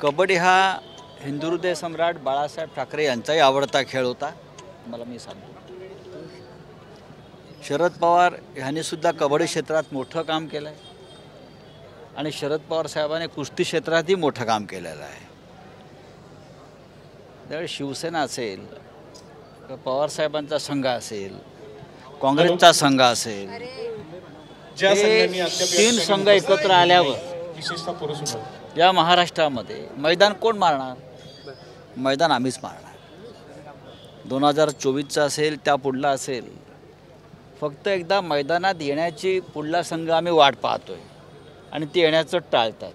कबड्डी हा हिंदुहृदय सम्राट बाळासाहेब ठाकरे यांचाही आवडता खेळ होता. मला मी सांगतो, शरद पवार यांनी सुद्धा कबड्डी क्षेत्रात मोठं काम केलं आहे आणि शरद पवार साहेबांनी कुस्ती क्षेत्रातही मोठं काम केलेलं आहे. त्यावेळी शिवसेना असेल, पवार साहेबांचा संघ असेल, काँग्रेसचा संघ असेल, तीन संघ एकत्र आल्यावर या महाराष्ट्रामध्ये मैदान कोण मारणार? मैदान आम्हीच मारणार. 2024चा असेल, त्या पुढला असेल, फक्त एकदा मैदानात येण्याची पुढला संघ आम्ही वाट पाहतोय आणि ते येण्याचं टाळतात.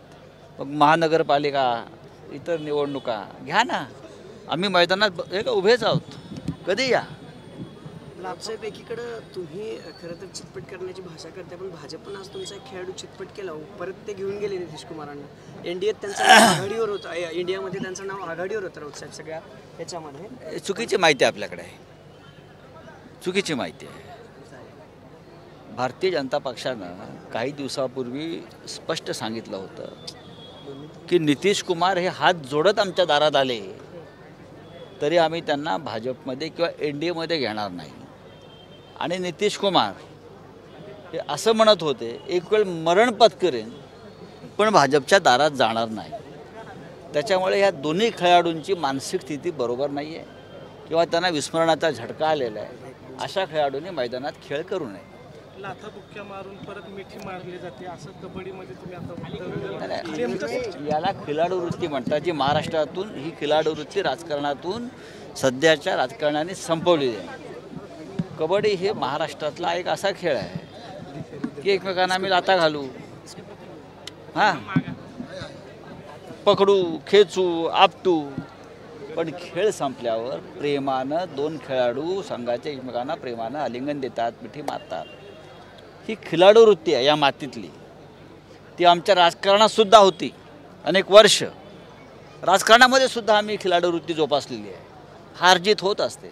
मग महानगरपालिका, इतर निवडणुका घ्या ना, आम्ही मैदानात उभेच आहोत, कधी या. लाभसाहेब, एकीकडं तुम्ही खरं तर चितपट करण्याची भाषा करता, पण भाजपनं आज तुमचा एक खेळाडू चितपट केला, परत ते घेऊन गेले नितीश कुमारांना. एनडीएत त्यांचं नाव आघाडीवर होतं, इंडियामध्ये त्यांचं नाव आघाडीवर होतं राऊतसाहेब सगळ्या याच्यामध्ये. चुकीची माहिती आपल्याकडे आहे, चुकीची माहिती आहे. भारतीय जनता पक्षानं काही दिवसापूर्वी स्पष्ट सांगितलं होतं की नितीश कुमार हे हात जोडत आमच्या दारात आले तरी आम्ही त्यांना भाजपमध्ये किंवा NDAमध्ये घेणार नाही. आणि नितीश कुमार हे असं म्हणत होते, एक वेळ मरण पत्करेन पण भाजपच्या दारात जाणार नाही. त्याच्यामुळे या दोन्ही खेळाडूंची मानसिक स्थिती बरोबर नाही आहे किंवा त्यांना विस्मरणाचा झटका आलेला आहे. अशा खेळाडूंनी मैदानात खेळ करू नये. लाथा बुक्क्या मारून परत मिठी मारली जाते असं कबड्डीमध्ये तुम्ही आता याला खिलाडू वृत्ती म्हणतात, जी महाराष्ट्रातून ही खिलाडू वृत्ती राजकारणातून सध्याच्या राजकारणाने संपवलेली आहे. कबड्डी हे महाराष्ट्रातला एक असा खेळ आहे की एकमेकांना आम्ही लाथा घालू, हां, पकडू, खेचू, आपटू, पण खेळ संपल्यावर प्रेमानं दोन खेळाडू संघाच्या एकमेकांना प्रेमानं आलिंगन देतात, मिठी मारतात. ही खिलाडू वृत्ती आहे या मातीतली. ती आमच्या राजकारणात सुद्धा होती. अनेक वर्ष राजकारणामध्ये सुद्धा आम्ही खिलाडू वृत्ती जोपासलेली आहे. हारजीत होत असते,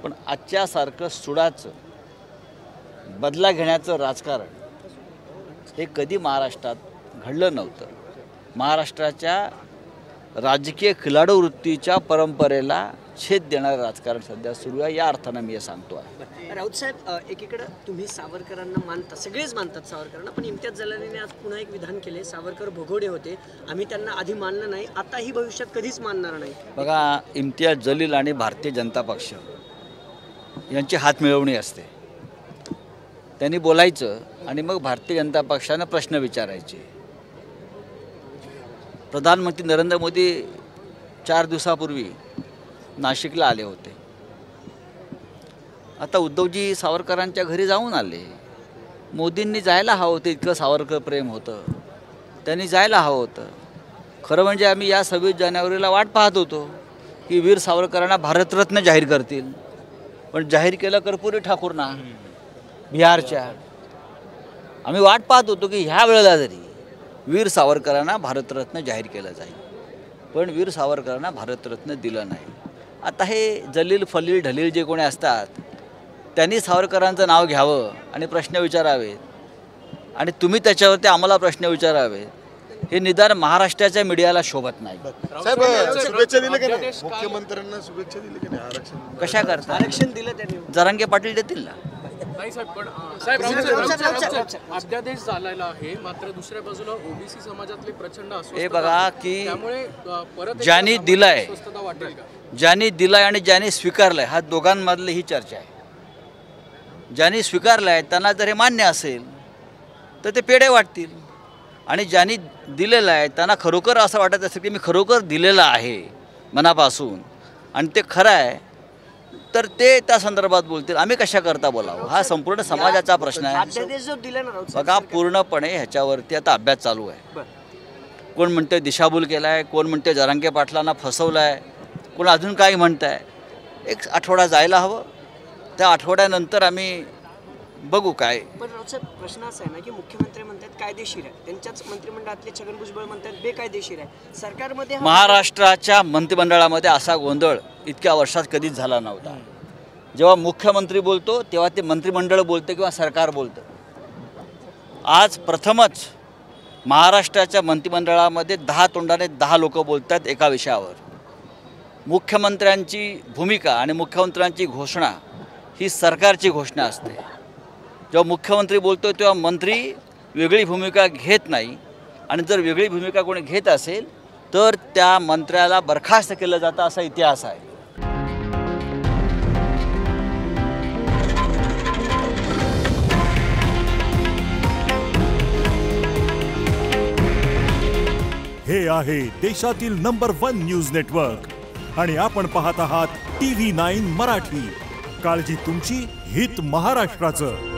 पण आजच्यासारखं सुडाचं, बदला घेण्याचं राजकारण हे कधी महाराष्ट्रात घडलं नव्हतं. महाराष्ट्राच्या राजकीय खिलाडू वृत्तीच्या परंपरेला छेद देणारं राजकारण सध्या सुरू आहे. या अर्थानं मी हे सांगतो आहे. राऊतसाहेब, एकीकडं तुम्ही सावरकरांना मानता, सगळेच मानतात सावरकरांना, पण इम्तियाज जलालीने आज पुन्हा एक विधान केले, सावरकर भोगोडे होते, आम्ही त्यांना आधी मानलं नाही, आताही भविष्यात कधीच मानणार नाही. बघा, इम्तियाज जलील आणि भारतीय जनता पक्ष यांची हात मिळवणी असते. त्यांनी बोलायचं आणि मग भारतीय जनता पक्षानं प्रश्न विचारायचे. प्रधानमंत्री नरेंद्र मोदी 4 दिवसापूर्वी नाशिकला आले होते. आता उद्धवजी सावरकरांच्या घरी जाऊन आले. मोदींनी जायला हवं होतं, इतकं सावरकर प्रेम होतं, त्यांनी जायला हवं होतं. खरं म्हणजे आम्ही या 26 जानेवारीला वाट पाहत होतो की वीर सावरकरांना भारतरत्न जाहीर करतील, पण जाहीर केलं कर्पूरी ठाकूरना बिहारच्या. आम्ही वाट पाहत होतो की ह्या वेळेला जरी वीर सावरकरांना भारतरत्न जाहीर केलं जाईल, पण वीर सावरकरांना भारतरत्न दिलं नाही. आता हे जलील फलील ढलील जे कोणी असतात त्यांनी सावरकरांचं नाव घ्यावं आणि प्रश्न विचारावेत आणि तुम्ही त्याच्यावरती आम्हाला प्रश्न विचारावेत, हे निदान महाराष्ट्राच्या मीडियाला शोभत नाही. शुभेच्छा दिल्या की नाही मुख्यमंत्र्यांना? शुभेच्छा दिल्या की नाही? आरक्षण कशा करता? आरक्षण दिलं त्यांनी. जरांगे पाटील देतील ना. नाही साहेब, पण अध्यादेश झालेला आहे, मात्र दुसऱ्या बाजूला ओबीसी समाजातले प्रचंड हे बघा की त्यामुळे परत ज्यांनी दिलाय, वाटेल का? ज्यांनी दिलाय आणि ज्यांनी स्वीकारलंय, हा दोघांमधली ही चर्चा आहे. ज्यांनी स्वीकारलंय त्यांना जर हे मान्य असेल तर ते पेढे वाटतील, आणि ज्यांनी दिलेलं आहे त्यांना खरोखर असं वाटत असेल की मी खरोखर दिलेलं आहे मनापासून आणि ते खरं आहे, तर ते त्या संदर्भात बोलतील. आम्ही कशा करता बोलावं, हा संपूर्ण समाजाचा प्रश्न आहे. अध्यादेश जो दिला ना राऊतसाहेब, बघा, पूर्णपणे ह्याच्यावरती आता अभ्यास चालू आहे. कोण म्हणते दिशाभूल केला आहे, कोण म्हणते जरांगे पाटलांना फसवलं आहे, कोण अजून काही म्हणत आहे. एक आठवडा जायला हवं, त्या आठवड्यानंतर आम्ही बघू काय. पण राऊतसाहेब, प्रश्न असा आहे ना की मुख्यमंत्री म्हणतात कायदेशीर आहे, त्यांच्याच मंत्रिमंडळातले छगन भुजबळ म्हणतात बेकायदेशीर आहे. सरकारमध्ये महाराष्ट्राच्या मंत्रिमंडळामध्ये असा गोंधळ इतक्या वर्षात कधीच झाला नव्हता. जेव्हा मुख्यमंत्री बोलतो तेव्हा ते मंत्रिमंडळ बोलते किंवा सरकार बोलतं. आज प्रथमच महाराष्ट्राच्या मंत्रिमंडळामध्ये 10 तोंडाने 10 लोक बोलतात एका विषयावर. मुख्यमंत्र्यांची भूमिका आणि मुख्यमंत्र्यांची घोषणा ही सरकारची घोषणा असते. जेव्हा मुख्यमंत्री बोलतो तेव्हा मंत्री वेगळी भूमिका घेत नाही, आणि जर वेगळी भूमिका कोणी घेत असेल तर त्या मंत्र्याला बरखास्त केलं जातं, असा इतिहास आहे. हे आहे देशातील नंबर 1 न्यूज नेटवर्क आणि आपण पाहत आहात TV9 मराठी. काळजी तुमची, हित महाराष्ट्राचं.